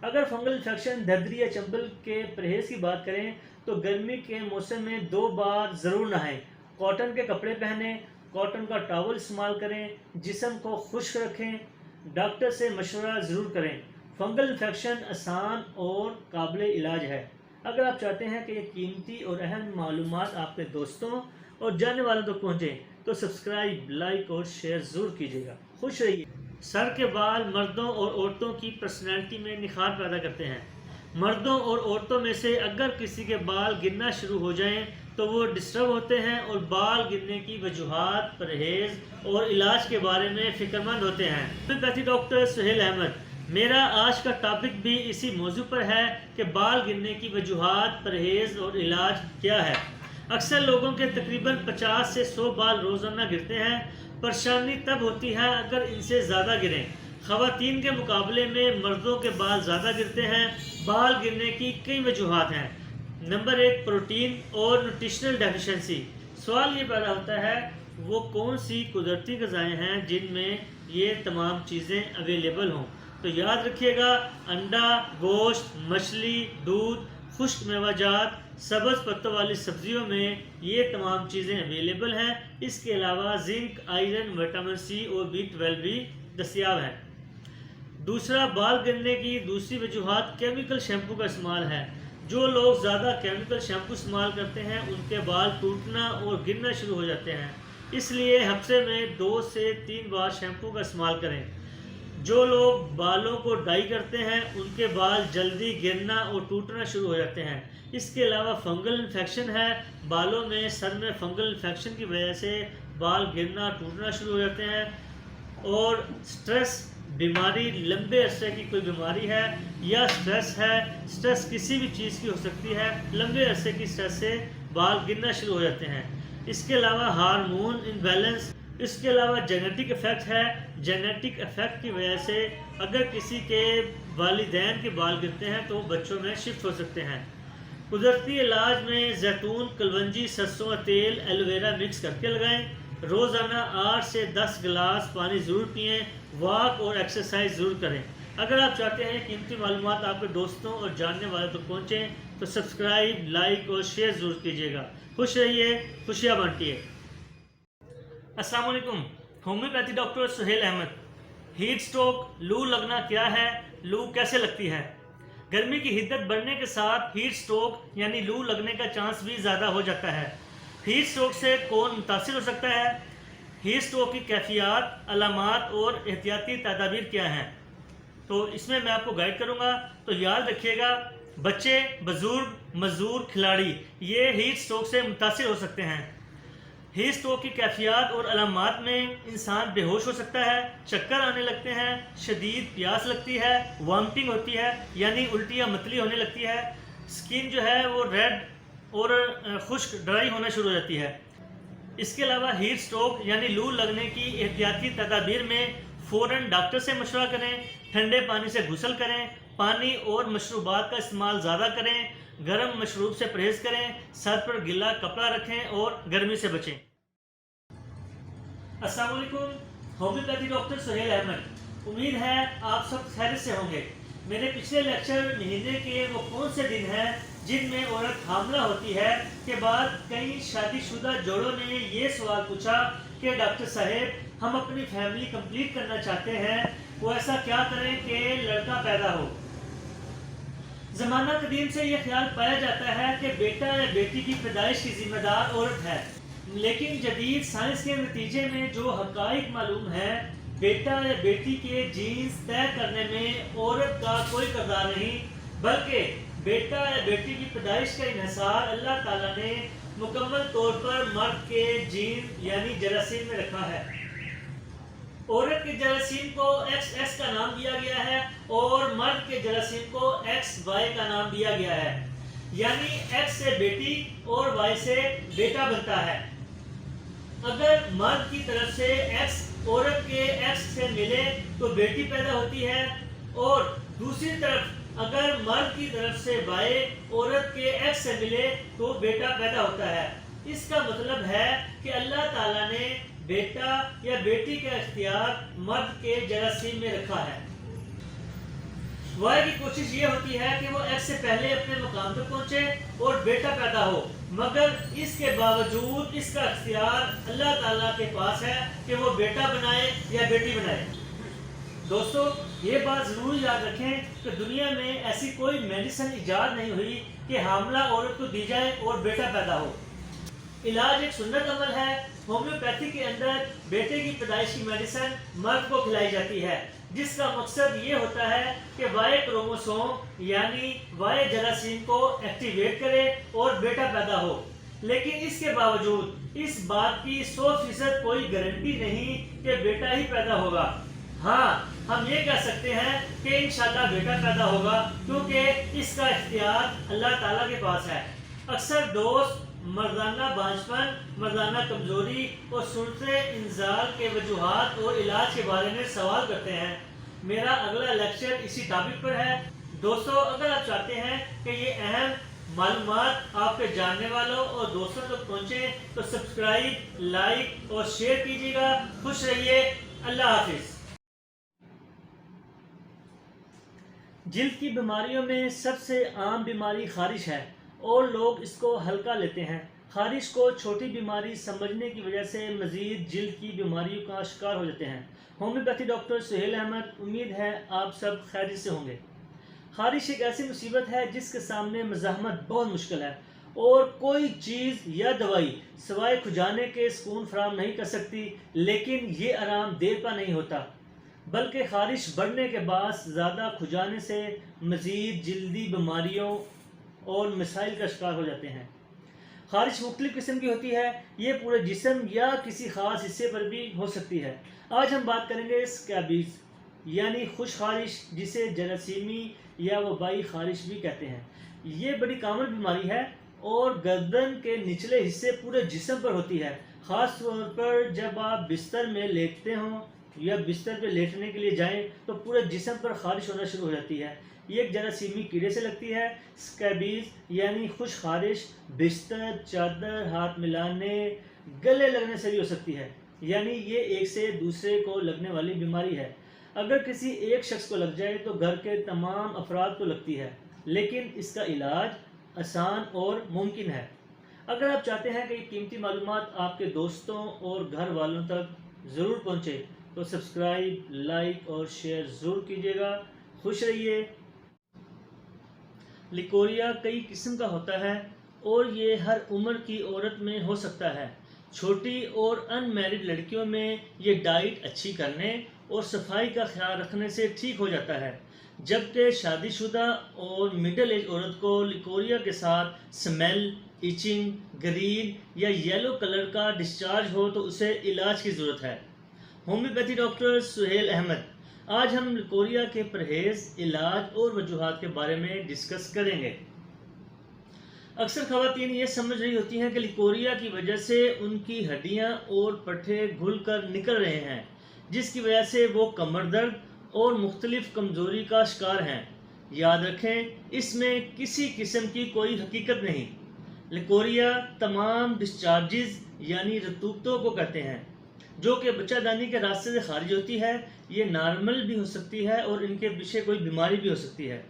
اگر فنگل انفیکشن، دھدری یا چنبل کے پرہیز کی بات کریں تو گرمی کے موسم میں 2 بار ضرور نہائیں، کاٹن کے کپڑے پہنیں، کاٹن کا ٹاول استعمال کریں، جسم کو خشک رکھیں، ڈاکٹر سے مشورہ ضرور کریں۔ فنگل انفیکشن آسان اور قابل علاج ہے۔ اگر آپ چاہتے ہیں کہ یہ قیمتی اور اہم معلومات آپ کے دوستوں اور جاننے والوں تک پہنچیں تو سبسکرائب، لائک اور شیئر ضرور کیجیے گا۔ خوش رہیے۔ سر کے بال مردوں اور عورتوں کی پرسنالٹی میں نکھار پیدا کرتے ہیں۔ مردوں اور عورتوں میں سے اگر کسی کے بال گرنا شروع ہو جائیں تو وہ ڈسٹرب ہوتے ہیں اور بال گرنے کی وجوہات، پرہیز اور علاج کے بارے میں فکر مند ہوتے ہیں۔ Homeopathy doctor Sohail Ahmed. میرا آج کا ٹاپک بھی اسی موضوع پر ہے کہ بال گرنے کی وجوہات، پرہیز اور علاج کیا ہے۔ اکثر لوگوں کے تقریباً 50 سے 100 بال روزانہ گرتے ہیں۔ پریشانی تب ہوتی ہے اگر ان سے زیادہ گریں۔ خواتین کے مقابلے میں مردوں کے بال زیادہ گرتے ہیں۔ بال گرنے کی کئی وجوہات ہیں۔ نمبر 1، پروٹین اور نیوٹریشنل ڈیفیشنسی۔ سوال یہ پیدا ہوتا ہے وہ کون سی قدرتی غذائیں ہیں جن میں یہ تمام چیزیں اویلیبل ہوں۔ تو یاد رکھیے گا، انڈا، گوشت، مچھلی، دودھ، خشک میوہ جات، سبز پتوں والی سبزیوں میں یہ تمام چیزیں اویلیبل ہیں۔ اس کے علاوہ زنک، آئرن، وٹامن سی اور B12 بھی دستیاب ہے۔ دوسرا، بال گرنے کی دوسری وجوہات کیمیکل شیمپو کا استعمال ہے۔ جو لوگ زیادہ کیمیکل شیمپو استعمال کرتے ہیں ان کے بال ٹوٹنا اور گرنا شروع ہو جاتے ہیں، اس لیے ہفتے میں 2 سے 3 بار شیمپو کا استعمال کریں۔ جو لوگ بالوں کو ڈائی کرتے ہیں ان کے بال جلدی گرنا اور ٹوٹنا شروع ہو جاتے ہیں۔ اس کے علاوہ فنگل انفیکشن ہے، بالوں میں، سر میں فنگل انفیکشن کی وجہ سے بال گرنا، ٹوٹنا شروع ہو جاتے ہیں۔ اور سٹریس، بیماری، لمبے عرصے کی کوئی بیماری ہے یا سٹریس ہے، سٹریس کسی بھی چیز کی ہو سکتی ہے، لمبے عرصے کی سٹریس سے بال گرنا شروع ہو جاتے ہیں۔ اس کے علاوہ ہارمون امبیلنس، اس کے علاوہ جینیٹک ایفیکٹ ہے۔ جینیٹک ایفیکٹ کی وجہ سے اگر کسی کے والدین کے بال گرتے ہیں تو وہ بچوں میں شفٹ ہو سکتے ہیں۔ قدرتی علاج میں زیتون، کلونجی، سرسوں کا تیل، ایلوویرا مکس کر کے لگائیں۔ روزانہ 8 سے 10 گلاس پانی ضرور پئیں۔ واک اور ایکسرسائز ضرور کریں۔ اگر آپ چاہتے ہیں قیمتی معلومات آپ کے دوستوں اور جاننے والوں تک پہنچیں تو سبسکرائب، لائک اور شیئر ضرور کیجیے گا۔ خوش رہیے، خوشیاں بانٹیے۔ السلام علیکم، homeopathy doctor Sohail Ahmed. Heat stroke, لو لگنا کیا ہے؟ لو کیسے لگتی ہے؟ گرمی کی حدت بڑھنے کے ساتھ ہیٹ سٹروک یعنی لو لگنے کا چانس بھی زیادہ ہو جاتا ہے۔ ہیٹ سٹروک سے کون متاثر ہو سکتا ہے؟ ہیٹ سٹروک کی کیفیات، علامات اور احتیاطی تدابیر کیا ہیں؟ تو اس میں آپ کو گائیڈ کروں گا، تو یاد رکھیے گا، بچے، بزرگ، مزدور، کھلاڑی یہ ہیٹ سٹروک سے متاثر ہو سکتے ہیں۔ ہیٹ سٹروک کی کیفیات اور علامات میں انسان بے ہوش ہو سکتا ہے، چکر آنے لگتے ہیں، شدید پیاس لگتی ہے، وامٹنگ ہوتی ہے یعنی الٹی یا متلی ہونے لگتی ہے، اسکن جو ہے وہ ریڈ اور خشک ڈرائی ہونا شروع ہو جاتی ہے۔ اس کے علاوہ ہیٹ سٹروک یعنی لو لگنے کی احتیاطی تدابیر میں فوراً ڈاکٹر سے مشورہ کریں، ٹھنڈے پانی سے غسل کریں، پانی اور مشروبات کا استعمال زیادہ کریں، گرم مشروب سے پرہیز کریں، سر پر گیلا کپڑا رکھیں اور گرمی سے بچیں۔ السلام علیکم، ہومیوپیتھی ڈاکٹر سہیل احمد۔ امید ہے آپ سب خیریت سے ہوں گے۔ میرے پچھلے لیکچر مہینے کے وہ کون سے دن ہیں جن میں عورت حاملہ ہوتی ہے کے بعد کئی شادی شدہ جوڑوں نے یہ سوال پوچھا کہ ڈاکٹر صاحب ہم اپنی فیملی کمپلیٹ کرنا چاہتے ہیں، وہ ایسا کیا کریں کہ لڑکا پیدا ہو۔ زمانہ قدیم سے یہ خیال پایا جاتا ہے کہ بیٹا یا بیٹی کی پیدائش کی ذمہ دار عورت ہے، لیکن جدید سائنس کے نتیجے میں جو حقائق معلوم ہے، بیٹا یا بیٹی کے جینز طے کرنے میں عورت کا کوئی کردار نہیں، بلکہ بیٹا یا بیٹی کی پیدائش کا انحصار اللہ تعالیٰ نے مکمل طور پر مرد کے جین یعنی جراثیم میں رکھا ہے۔ عورت کے جراثیم کو ایکس ایس کا نام دیا گیا ہے اور مرد کے جراثیم کو ایکس وائی کا نام دیا گیا ہے، یعنی ایکس سے بیٹی اور وائی سے بیٹا بنتا ہے۔ اگر مرد کی طرف سے ایکس عورت کے ایکس سے ملے تو بیٹی پیدا ہوتی ہے، اور دوسری طرف اگر مرد کی طرف سے وائی عورت کے ایکس سے ملے تو بیٹا پیدا ہوتا ہے۔ اس کا مطلب ہے کہ اللہ تعالیٰ نے بیٹا یا بیٹی کا اختیار مرد کے جراثیم میں رکھا ہے۔ وائی کی کوشش یہ ہوتی ہے کہ وہ ایکس سے پہلے اپنے مقام تک پہنچے اور بیٹا پیدا ہو، مگر اس کے باوجود اس کا اختیار اللہ تعالیٰ کے پاس ہے کہ وہ بیٹا بنائے یا بیٹی بنائے۔ دوستو، یہ بات ضرور یاد رکھیں کہ دنیا میں ایسی کوئی میڈیسن ایجاد نہیں ہوئی کہ حاملہ عورت کو دی جائے اور بیٹا پیدا ہو۔ علاج ایک سنت عمل ہے۔ ہومیوپیتھی کے اندر بیٹے کی پیدائش کی میڈیسن مرد کو کھلائی جاتی ہے، جس کا مقصد یہ ہوتا ہے کہ وائی کروموسوم یعنی وائی جراثیم کو ایکٹیویٹ کرے اور بیٹا پیدا ہو، لیکن اس کے باوجود اس بات کی 100% کوئی گارنٹی نہیں کہ بیٹا ہی پیدا ہوگا۔ ہاں، ہم یہ کہہ سکتے ہیں کہ انشاءاللہ بیٹا پیدا ہوگا، کیونکہ اس کا اختیار اللہ تعالیٰ کے پاس ہے۔ اکثر دوست مردانہ بانجھپن، مردانہ کمزوری اور سنتے انزال کے وجوہات اور علاج کے بارے میں سوال کرتے ہیں۔ میرا اگلا لیکچر اسی ٹاپک پر ہے۔ دوستو، اگر آپ چاہتے ہیں کہ یہ اہم معلومات آپ کے جاننے والوں اور دوستوں تک پہنچے تو سبسکرائب، لائک اور شیئر کیجیے گا۔ خوش رہیے، اللہ حافظ۔ جلد کی بیماریوں میں سب سے عام بیماری خارش ہے اور لوگ اس کو ہلکا لیتے ہیں۔ خارش کو چھوٹی بیماری سمجھنے کی وجہ سے مزید جلد کی بیماریوں کا شکار ہو جاتے ہیں۔ ہومیوپیتھی ڈاکٹر سہیل احمد، امید ہے آپ سب خیریت سے ہوں گے۔ خارش ایک ایسی مصیبت ہے جس کے سامنے مزاحمت بہت مشکل ہے اور کوئی چیز یا دوائی سوائے کھجانے کے سکون فراہم نہیں کر سکتی، لیکن یہ آرام دیر پا نہیں ہوتا، بلکہ خارش بڑھنے کے باعث زیادہ کھجانے سے مزید جلدی بیماریوں اور مسائل کا شکار ہو جاتے ہیں۔ خارش مختلف قسم کی ہوتی ہے، یہ پورے جسم یا کسی خاص حصے پر بھی ہو سکتی ہے۔ آج ہم بات کریں گے اسکیبیز یعنی خشک خارش، جسے جراثیمی یا وبائی خارش بھی کہتے ہیں۔ یہ بڑی کامن بیماری ہے اور گردن کے نچلے حصے پورے جسم پر ہوتی ہے، خاص طور پر جب آپ بستر میں لیٹتے ہوں یا بستر پہ لیٹنے کے لیے جائیں تو پورے جسم پر خارش ہونا شروع ہو جاتی ہے۔ یہ ایک جراثیمی کیڑے سے لگتی ہے۔ اسکیبیز یعنی خشک خارش بستر، چادر، ہاتھ ملانے، گلے لگنے سے بھی ہو سکتی ہے، یعنی یہ ایک سے دوسرے کو لگنے والی بیماری ہے۔ اگر کسی ایک شخص کو لگ جائے تو گھر کے تمام افراد کو لگتی ہے، لیکن اس کا علاج آسان اور ممکن ہے۔ اگر آپ چاہتے ہیں کہ یہ قیمتی معلومات آپ کے دوستوں اور گھر والوں تک ضرور پہنچے تو سبسکرائب، لائک اور شیئر ضرور کیجیے گا۔ خوش رہیے۔ لیکوریا کئی قسم کا ہوتا ہے اور یہ ہر عمر کی عورت میں ہو سکتا ہے۔ چھوٹی اور ان میرڈ لڑکیوں میں یہ ڈائٹ اچھی کرنے اور صفائی کا خیال رکھنے سے ٹھیک ہو جاتا ہے، جبکہ شادی شدہ اور مڈل ایج عورت کو لیکوریا کے ساتھ سمیل، ایچنگ، گرین یا یلو کلر کا ڈسچارج ہو تو اسے علاج کی ضرورت ہے۔ ہومیوپیتھی ڈاکٹر سہیل احمد، آج ہم لیکوریا کے پرہیز، علاج اور وجوہات کے بارے میں ڈسکس کریں گے۔ اکثر خواتین یہ سمجھ رہی ہوتی ہیں کہ لیکوریا کی وجہ سے ان کی ہڈیاں اور پٹھے گھل کر نکل رہے ہیں، جس کی وجہ سے وہ کمر درد اور مختلف کمزوری کا شکار ہیں۔ یاد رکھیں، اس میں کسی قسم کی کوئی حقیقت نہیں۔ لیکوریا تمام ڈسچارجز یعنی رطوبتوں کو کہتے ہیں جو کہ بچہ دانی کے راستے سے خارج ہوتی ہے۔ یہ نارمل بھی ہو سکتی ہے اور ان کے پیچھے کوئی بیماری بھی ہو سکتی ہے۔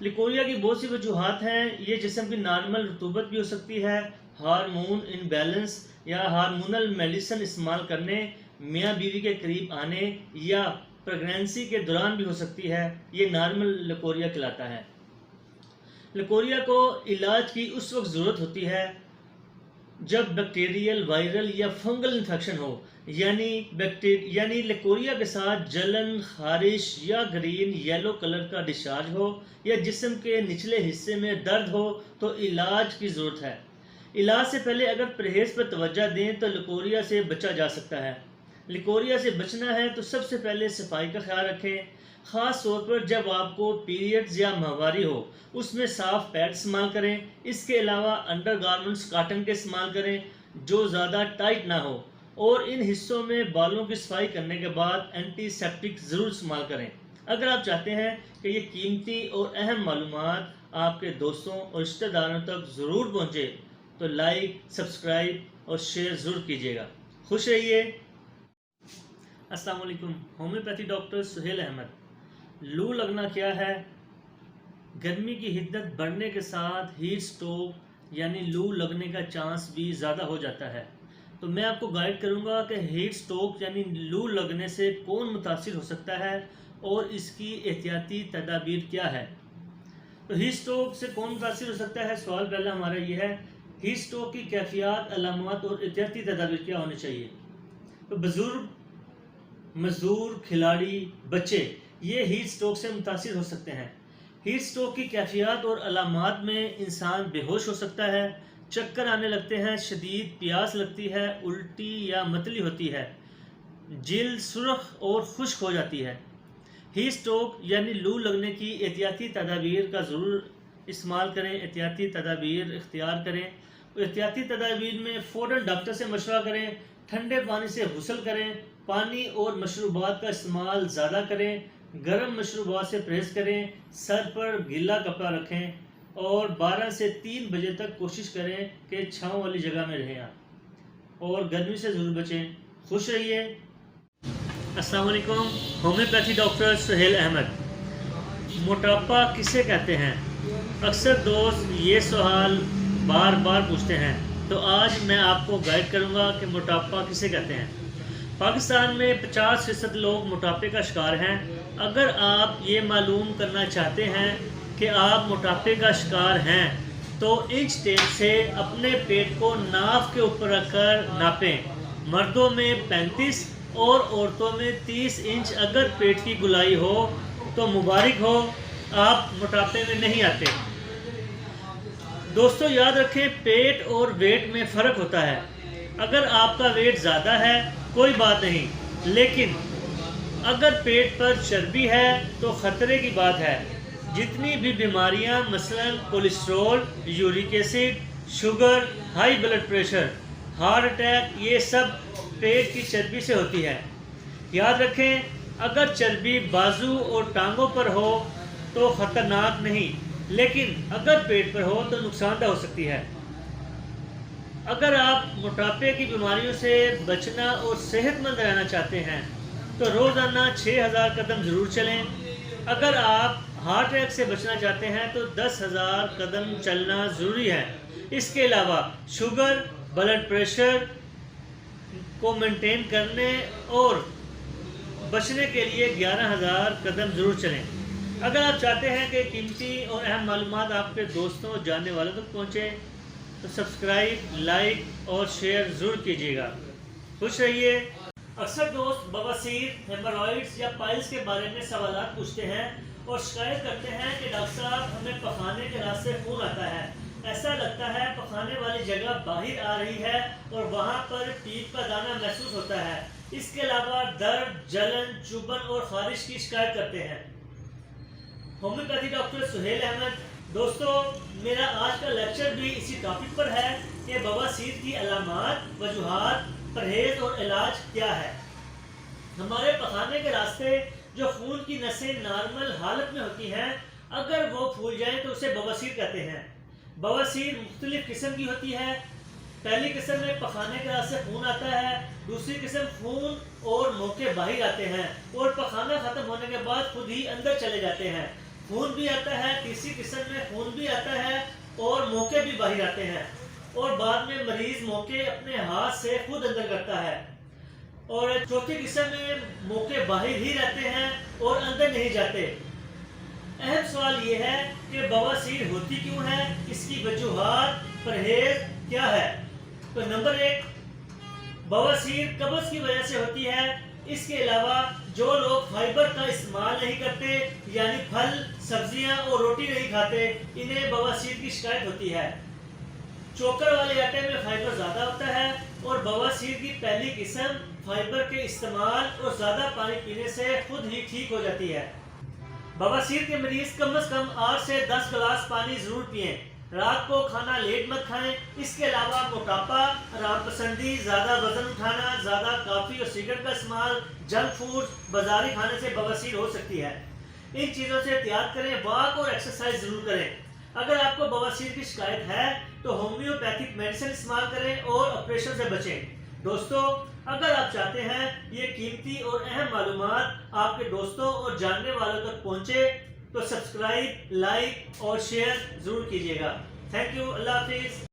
لیکوریا کی بہت سی وجوہات ہیں۔ یہ جسم کی نارمل رطوبت بھی ہو سکتی ہے، ہارمون ان بیلنس یا ہارمونل میڈیسن استعمال کرنے، میاں بیوی کے قریب آنے یا پریگنینسی کے دوران بھی ہو سکتی ہے۔ یہ نارمل لیکوریا کہلاتا ہے۔ لیکوریا کو علاج کی اس وقت ضرورت ہوتی ہے جب بیکٹیریل، وائرل یا فنگل انفیکشن ہو، یعنی لیکوریا کے ساتھ جلن، خارش یا گرین یلو کلر کا ڈسچارج ہو یا جسم کے نچلے حصے میں درد ہو تو علاج کی ضرورت ہے۔ علاج سے پہلے اگر پرہیز پر توجہ دیں تو لیکوریا سے بچا جا سکتا ہے۔ لیکوریا سے بچنا ہے تو سب سے پہلے صفائی کا خیال رکھیں، خاص طور پر جب آپ کو پیریڈز یا ماہواری ہو، اس میں صاف پیڈ استعمال کریں۔ اس کے علاوہ انڈر گارمنٹس کاٹن کے استعمال کریں جو زیادہ ٹائٹ نہ ہو، اور ان حصوں میں بالوں کی صفائی کرنے کے بعد اینٹی سیپٹک ضرور استعمال کریں۔ اگر آپ چاہتے ہیں کہ یہ قیمتی اور اہم معلومات آپ کے دوستوں اور رشتہ داروں تک ضرور پہنچے تو لائک، سبسکرائب اور شیئر ضرور کیجیے گا۔ خوش رہیے۔ السلام علیکم، ہومیوپیتھی ڈاکٹر سہیل احمد۔ لو لگنا کیا ہے؟ گرمی کی حدت بڑھنے کے ساتھ ہیٹ سٹروک یعنی لو لگنے کا چانس بھی زیادہ ہو جاتا ہے۔ تو میں آپ کو گائیڈ کروں گا کہ ہیٹ سٹروک یعنی لو لگنے سے کون متاثر ہو سکتا ہے اور اس کی احتیاطی تدابیر کیا ہے۔ تو ہیٹ سٹروک سے کون متاثر ہو سکتا ہے؟ سوال پہلا ہمارا یہ ہے، ہیٹ سٹروک کی کیفیات، علامات اور احتیاطی تدابیر کیا ہونی چاہیے؟ تو بزرگ، مزدور، کھلاڑی، بچے یہ ہیٹ سٹروک سے متاثر ہو سکتے ہیں۔ ہیٹ سٹروک کی کیفیات اور علامات میں انسان بے ہوش ہو سکتا ہے، چکر آنے لگتے ہیں، شدید پیاس لگتی ہے، الٹی یا متلی ہوتی ہے، جلد سرخ اور خشک ہو جاتی ہے۔ ہیٹ سٹروک یعنی لو لگنے کی احتیاطی تدابیر کا ضرور استعمال کریں، احتیاطی تدابیر اختیار کریں۔ احتیاطی تدابیر میں فوراً ڈاکٹر سے مشورہ کریں، ٹھنڈے پانی سے غسل کریں، پانی اور مشروبات کا استعمال زیادہ کریں، گرم مشروبات سے پرہیز کریں، سر پر گیلا کپڑا رکھیں اور 12 سے 3 بجے تک کوشش کریں کہ چھاؤں والی جگہ میں رہیں آپ، اور گرمی سے ضرور بچیں۔ خوش رہیے۔ السلام علیکم، ہومیوپیتھی ڈاکٹر سہیل احمد۔ موٹاپا کسے کہتے ہیں؟ اکثر دوست یہ سوال بار بار پوچھتے ہیں، تو آج میں آپ کو گائیڈ کروں گا کہ موٹاپا کسے کہتے ہیں۔ پاکستان میں 50% لوگ موٹاپے کا شکار ہیں۔ اگر آپ یہ معلوم کرنا چاہتے ہیں کہ آپ موٹاپے کا شکار ہیں تو انچ ٹیپ سے اپنے پیٹ کو ناف کے اوپر رکھ کر ناپیں۔ مردوں میں 35 اور عورتوں میں 30 انچ اگر پیٹ کی گولائی ہو تو مبارک ہو، آپ موٹاپے میں نہیں آتے۔ دوستو یاد رکھیں، پیٹ اور ویٹ میں فرق ہوتا ہے۔ اگر آپ کا ویٹ زیادہ ہے کوئی بات نہیں، لیکن اگر پیٹ پر چربی ہے تو خطرے کی بات ہے۔ جتنی بھی بیماریاں مثلا cholesterol, uric acid, sugar, high blood pressure, heart attack, یہ سب پیٹ کی چربی سے ہوتی ہے۔ یاد رکھیں، اگر چربی بازو اور ٹانگوں پر ہو تو خطرناک نہیں، لیکن اگر پیٹ پر ہو تو نقصان دہ ہو سکتی ہے۔ اگر آپ موٹاپے کی بیماریوں سے بچنا اور صحت مند رہنا چاہتے ہیں تو روزانہ 6000 قدم ضرور چلیں۔ اگر آپ ہارٹ اٹیک سے بچنا چاہتے ہیں تو 10,000 قدم چلنا ضروری ہے۔ اس کے علاوہ شوگر، بلڈ پریشر کو مینٹین کرنے اور بچنے کے لیے 11,000 قدم ضرور چلیں۔ اگر آپ چاہتے ہیں کہ قیمتی اور اہم معلومات آپ کے دوستوں اور جاننے والوں تک پہنچے تو سبسکرائب، لائک اور شیئر ضرور کیجیے گا۔ خوش رہیے۔ اکثر دوست بواسیر، ہیمورائڈز یا پائلز کے بارے میں سوالات پوچھتے ہیں اور شکایت کرتے ہیں کہ ڈاکٹر صاحب ہمیں پخانے کے راستے خون آتا ہے، ایسا لگتا ہے پخانے والی جگہ باہر آ رہی ہے اور وہاں پر پیپ کا دانہ محسوس ہوتا ہے۔ اس کے علاوہ درد، جلن، چبھن اور خارش کی شکایت کرتے ہیں۔ ہومیوپیتھی ڈاکٹر سہیل احمد دوستو میرا آج کا لیکچر بھی اسی ٹاپک پر ہے کہ بواسیر کی علامات، وجوہات، پرہیز اور علاج کیا ہے۔ ہمارے پخانے کے راستے جو خون کی نسیں نارمل حالت میں ہوتی ہیں، اگر وہ پھول جائیں تو اسے بواسیر کہتے ہیں۔ بواسیر مختلف قسم کی ہوتی ہے۔ پہلی قسم میں پخانے کے راستے خون آتا ہے، دوسری قسم خون اور موقع باہر آتے ہیں اور پخانہ ختم ہونے کے بعد خود ہی اندر چلے جاتے ہیں۔ خون بھی آتا ہے، تیسری قسم میں خون بھی آتا ہے اور موقع بھی باہر آتے ہیں، اور بعد میں مریض موقع اپنے ہاتھ سے خود اندر کرتا ہے۔ اور چوتھی قسم میں موقع باہر ہی رہتے ہیں اور اندر نہیں جاتے۔ اہم سوال یہ ہے کہ بواسیر ہوتی کیوں ہے، اس کی وجوہات، پرہیز کیا ہے۔ تو نمبر 1، بواسیر قبض کی وجہ سے ہوتی ہے۔ اس کے علاوہ جو لوگ فائبر کا استعمال نہیں کرتے، یعنی پھل، سبزیاں اور روٹی نہیں کھاتے، انہیں بواسیر کی شکایت ہوتی ہے۔ چوکر والے آٹے میں فائبر زیادہ ہوتا ہے اور بواسیر کی پہلی قسم فائبر کے استعمال اور زیادہ پانی پینے سے خود ہی ٹھیک ہو جاتی ہے۔ بواسیر کے مریض کم از کم 8 سے 10 گلاس پانی ضرور پئیں۔ رات کو کھانا لیٹ مت کھائیں۔ اس کے علاوہ موٹاپا، آرام پسندی، زیادہ وزن اٹھانا، زیادہ کافی اور سگریٹ کا استعمال، جنک فوڈ، بازاری کھانے سے بواسیر ہو سکتی ہے۔ ان چیزوں سے احتیاط کریں، واک اور ایکسرسائز ضرور کریں۔ اگر آپ کو بواسیر کی شکایت ہے تو ہومیوپیتھک میڈیسن استعمال کریں اور آپریشن سے بچیں۔ دوستو اگر آپ چاہتے ہیں یہ قیمتی اور اہم معلومات آپ کے دوستوں اور جاننے والوں تک پہنچے تو سبسکرائب، لائک اور شیئر ضرور کیجیے گا۔ تھینک یو، اللہ حافظ۔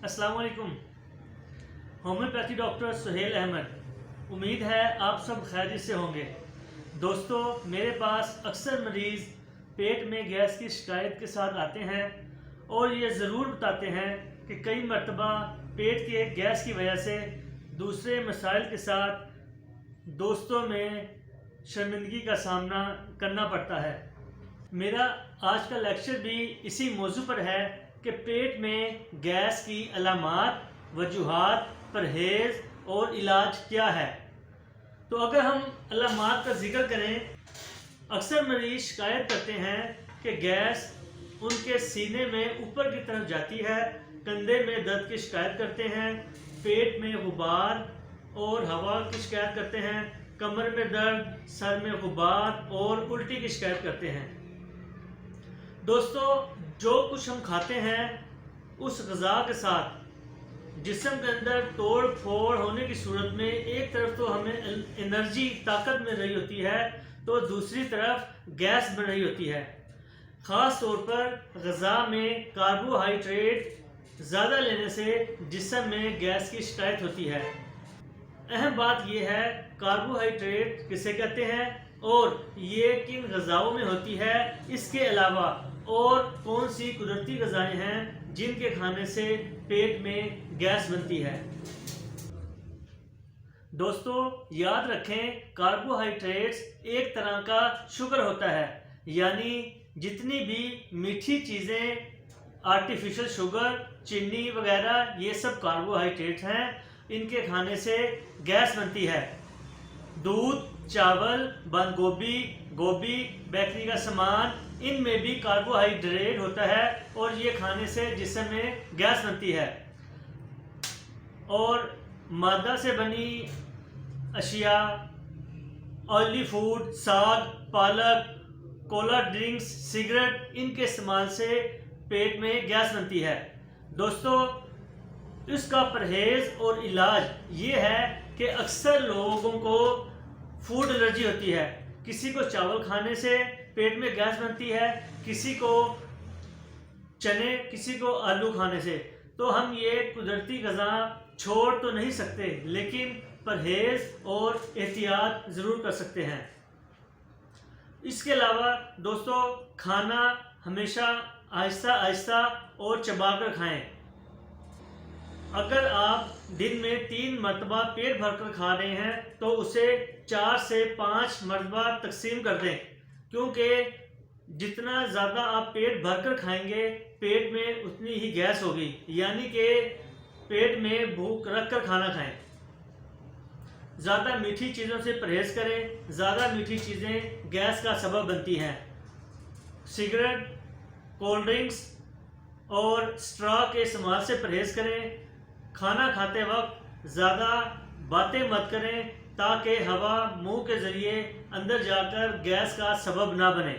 السلام علیکم، ہومیوپیتھی ڈاکٹر سہیل احمد۔ امید ہے آپ سب خیریت سے ہوں گے۔ دوستو میرے پاس اکثر مریض پیٹ میں گیس کی شکایت کے ساتھ آتے ہیں اور یہ ضرور بتاتے ہیں کہ کئی مرتبہ پیٹ کے گیس کی وجہ سے دوسرے مسائل کے ساتھ دوستوں میں شرمندگی کا سامنا کرنا پڑتا ہے۔ میرا آج کا لیکچر بھی اسی موضوع پر ہے کہ پیٹ میں گیس کی علامات، وجوہات، پرہیز اور علاج کیا ہے۔ تو اگر ہم علامات کا ذکر کریں، اکثر مریض شکایت کرتے ہیں کہ گیس ان کے سینے میں اوپر کی طرف جاتی ہے، کندھے میں درد کی شکایت کرتے ہیں، پیٹ میں غبار اور ہوا کی شکایت کرتے ہیں، کمر میں درد، سر میں غبار اور الٹی کی شکایت کرتے ہیں۔ دوستو جو کچھ ہم کھاتے ہیں اس غذا کے ساتھ جسم کے اندر توڑ پھوڑ ہونے کی صورت میں ایک طرف تو ہمیں انرجی، طاقت مل رہی ہوتی ہے تو دوسری طرف گیس بن رہی ہوتی ہے۔ خاص طور پر غذا میں کاربوہائیڈریٹ زیادہ لینے سے جسم میں گیس کی شکایت ہوتی ہے۔ اہم بات یہ ہے کاربوہائیڈریٹ کسے کہتے ہیں اور یہ کن غذاؤں میں ہوتی ہے، اس کے علاوہ اور کون سی قدرتی غذائیں ہیں جن کے کھانے سے پیٹ میں گیس بنتی ہے۔ دوستو یاد رکھیں کاربوہائیڈریٹس ایک طرح کا شوگر ہوتا ہے، یعنی جتنی بھی میٹھی چیزیں، آرٹیفیشل شوگر، چینی وغیرہ، یہ سب کاربوہائیڈریٹس ہیں، ان کے کھانے سے گیس بنتی ہے۔ دودھ، چاول، بند گوبھی، گوبھی، بیکری کا سامان، ان میں بھی کاربوہائیڈریٹ ہوتا ہے اور یہ کھانے سے جسم میں گیس بنتی ہے۔ اور مادہ سے بنی اشیاء، آئلی فوڈ، ساگ، پالک، کولا ڈرنکس، سگریٹ، ان کے استعمال سے پیٹ میں گیس بنتی ہے۔ دوستو اس کا پرہیز اور علاج یہ ہے کہ اکثر لوگوں کو فوڈ الرجی ہوتی ہے۔ کسی کو چاول کھانے سے پیٹ میں گیس بنتی ہے، کسی کو چنے، کسی کو آلو کھانے سے۔ تو ہم یہ قدرتی غذا چھوڑ تو نہیں سکتے لیکن پرہیز اور احتیاط ضرور کر سکتے ہیں۔ اس کے علاوہ دوستو کھانا ہمیشہ آہستہ آہستہ اور چبا کر کھائیں۔ اگر آپ دن میں 3 مرتبہ پیٹ بھر کر کھا رہے ہیں تو اسے 4 سے 5 مرتبہ تقسیم کر دیں، کیونکہ جتنا زیادہ آپ پیٹ بھر کر کھائیں گے پیٹ میں اتنی ہی گیس ہوگی، یعنی کہ پیٹ میں بھوک رکھ کر کھانا کھائیں۔ زیادہ میٹھی چیزوں سے پرہیز کریں، زیادہ میٹھی چیزیں گیس کا سبب بنتی ہیں۔ سگریٹ، کولڈ ڈرنکس اور اسٹرا کے استعمال سے پرہیز کریں۔ کھانا کھاتے وقت زیادہ باتیں مت کریں تاکہ ہوا منہ کے ذریعے اندر جا کر گیس کا سبب نہ بنے۔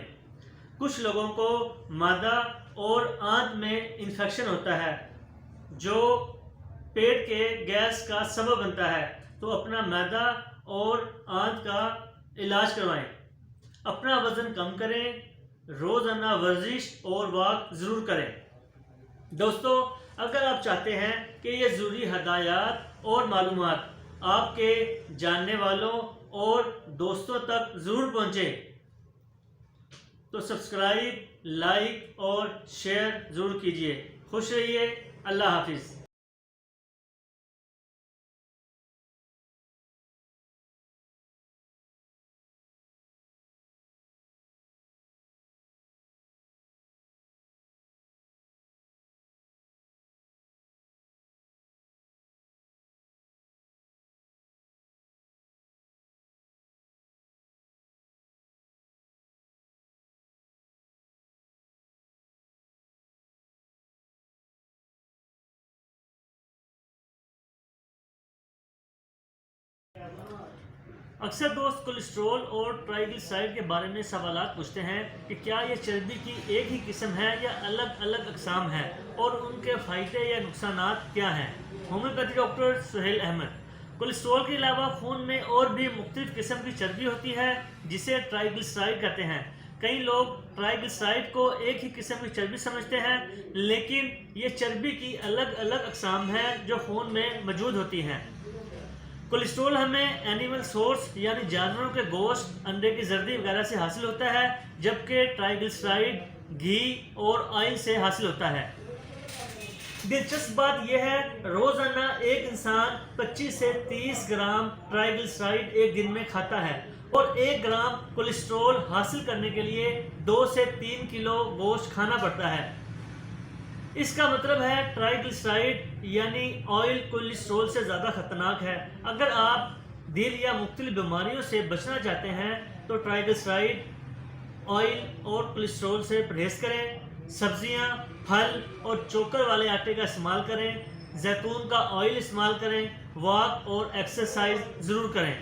کچھ لوگوں کو معدہ اور آنت میں انفیکشن ہوتا ہے جو پیٹ کے گیس کا سبب بنتا ہے، تو اپنا معدہ اور آنت کا علاج کروائیں۔ اپنا وزن کم کریں، روزانہ ورزش اور واک ضرور کریں۔ دوستو، اگر آپ چاہتے ہیں کہ یہ ضروری ہدایات اور معلومات آپ کے جاننے والوں اور دوستوں تک ضرور پہنچے تو سبسکرائب، لائک اور شیئر ضرور کیجیے۔ خوش رہیے، اللہ حافظ۔ اکثر دوست کولیسٹرول اور ٹرائیگلیسرائڈ کے بارے میں سوالات پوچھتے ہیں کہ کیا یہ چربی کی ایک ہی قسم ہے یا الگ الگ اقسام ہیں، اور ان کے فائدے یا نقصانات کیا ہیں۔ Homeopathy doctor Sohail Ahmed. Cholesterol کے علاوہ خون میں اور بھی مختلف قسم کی چربی ہوتی ہے جسے ٹرائیگلیسرائڈ کہتے ہیں۔ کئی لوگ ٹرائیگلیسرائڈ کو ایک ہی قسم کی چربی سمجھتے ہیں، لیکن یہ چربی کی الگ الگ اقسام ہیں جو خون میں موجود ہوتی ہیں۔ کولیسٹرول ہمیں اینیمل سورس یعنی جانوروں کے گوشت، انڈے کی زردی وغیرہ سے حاصل ہوتا ہے، جبکہ ٹرائیگلیسرائڈ گھی اور آئل سے حاصل ہوتا ہے۔ دلچسپ بات یہ ہے، روزانہ ایک انسان 25 سے 30 گرام ٹرائیگلیسرائڈ ایک دن میں کھاتا ہے، اور 1 گرام کولیسٹرول حاصل کرنے کے لیے 2 سے 3 کلو گوشت کھانا پڑتا ہے۔ اس کا مطلب ہے ٹرائیگلیسرائڈ یعنی آئل کولیسٹرول سے زیادہ خطرناک ہے۔ اگر آپ دل یا مختلف بیماریوں سے بچنا چاہتے ہیں تو ٹرائیگلیسرائڈ، آئل اور کولیسٹرول سے پرہیز کریں۔ سبزیاں، پھل اور چوکر والے آٹے کا استعمال کریں۔ زیتون کا آئل استعمال کریں۔ واک اور ایکسرسائز ضرور کریں۔